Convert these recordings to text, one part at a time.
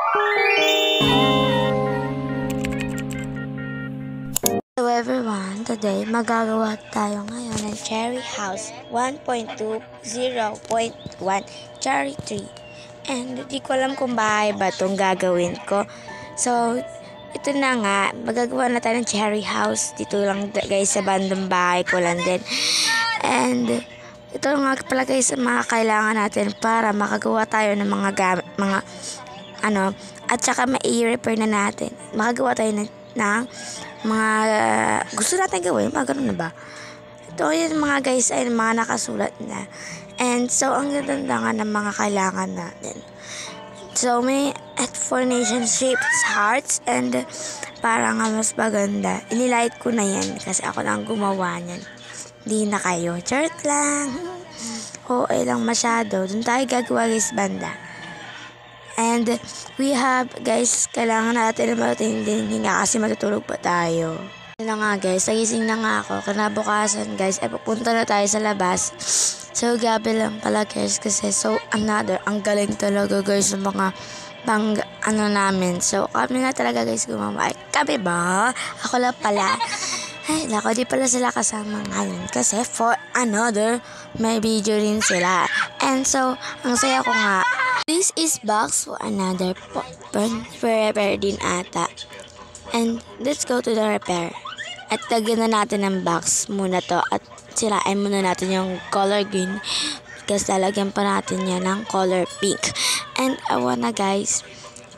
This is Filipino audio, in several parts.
Hello everyone, today magagawa tayo ngayon ng cherry house 1.2 0.1 cherry tree. And di ko alam kung bahay ba itong gagawin ko. So, ito na nga, magagawa na tayo ng cherry house. Dito lang guys sa bandang bahay ko lang din. And ito nga pala guys mga kailangan natin para makagawa tayo ng mga gamit, at saka mai-repair na natin. Makagawa tayo ng mga gusto natin gawin, mga ganun na ba? Ito yung mga guys ay mga nakasulat na. And so, ang ganda nga ng mga kailangan natin. So, may explanation shapes, hearts, and parang nga mas maganda. Inilight ko na yan kasi ako lang gumawa niyan. Hindi na kayo. Chart lang. Okay lang masyado. Doon tayo gagawa guys banda. And we have, guys, kailangan natin na matinding hinga kasi matutulog pa tayo. Yun na nga guys, nagising na nga ako. Kinabukasan guys, ay pupunta na tayo sa labas. So, gabi lang pala guys kasi ang galing talaga guys ng mga namin. So, kami na talaga guys gumawa. Ay, kami ba? Ako lang pala. Ay, nako, di pala sila kasama ngayon. Kasi for another, may video rin sila. And so, ang saya ko nga. This is box for another repair din ata. And let's go to the repair. At lagyan na natin ng box muna to. At sirain muna natin yung color green. Kasi lalagyan pa natin yan ng color pink. And awan na guys.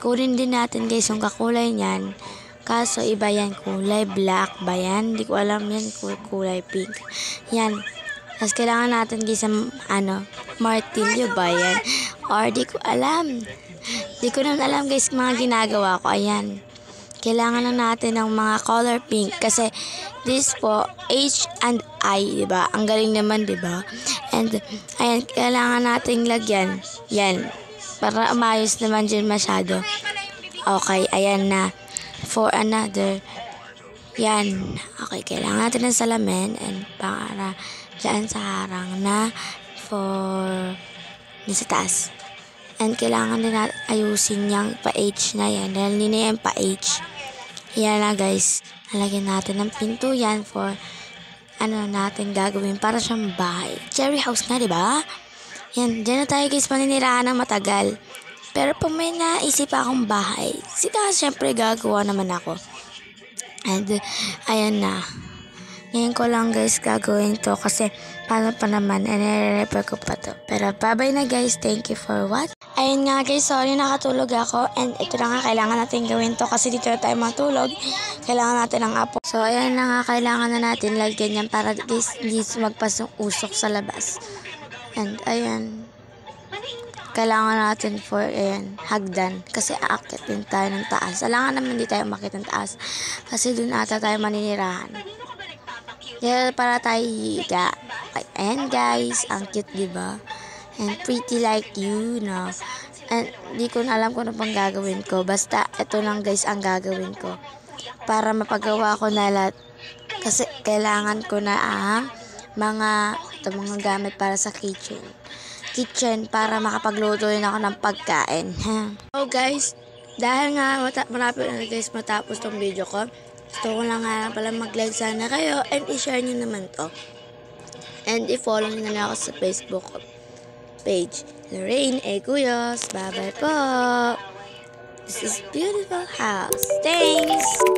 Kunin din natin guys yung kakulay niyan. Kaso iba yan. Kulay black ba yan? Hindi ko alam yan. Kulay pink. Yan. Tapos kailangan natin guys martilyo ba yan? Or di ko alam. Di ko naman alam guys mga ginagawa ko. Ayan. Kailangan na natin ng mga color pink. Kasi this po, H and I, diba? Ang galing naman, diba? And ayan, kailangan nating lagyan. Yan. Para umayos naman dyan masyado. Okay, ayan na. For another. Yan. Okay, kailangan natin ng salamin. And para dyan sa harang na for sa taas. And kailangan din natin ayusin yung pa-H na yan. Dahil hindi na yan pa-H. Yan na guys. Nalagyan natin ng pinto yan for natin gagawin para siyang bahay. Cherry house nga, diba? Yan. Dyan na tayo guys maninirahan ng matagal. Pero pag may naisip akong bahay, syempre gagawa naman ako. And ayan na. Ngayon ko lang guys gagawin to kasi paano pa naman nire-repair ko pa to. Pero bye-bye na guys. Thank you for watching. Ayun nga guys, sorry nakatulog ako. And ito na nga kailangan natin gawin to kasi dito na tayo matulog. Kailangan natin ng apo. So ayan na nga kailangan na natin lagyan yan para guys hindi magpasok sa labas. And ayan. Kailangan natin for hagdan kasi aakyat din tayo ng taas. Kailangan naman hindi tayo makita ng taas kasi dun ata tayo maninirahan. Yeah, para tayo higa. And guys, ang cute, diba? And pretty like you, no? And di ko na alam kung ano pang gagawin ko. Basta, ito lang guys ang gagawin ko. Para mapagawa ko na lahat. Kasi kailangan ko na ang mga gamit para sa kitchen. Para makapagluto rin ako ng pagkain. So guys, dahil nga malapit na guys matapos tong video ko. Gusto ko lang nga pala mag-like sana kayo and i-share nyo naman to. And i-follow nyo na lang ako sa Facebook page. Lorraine A. Cuyos. Bye-bye po. This is beautiful house. Thanks!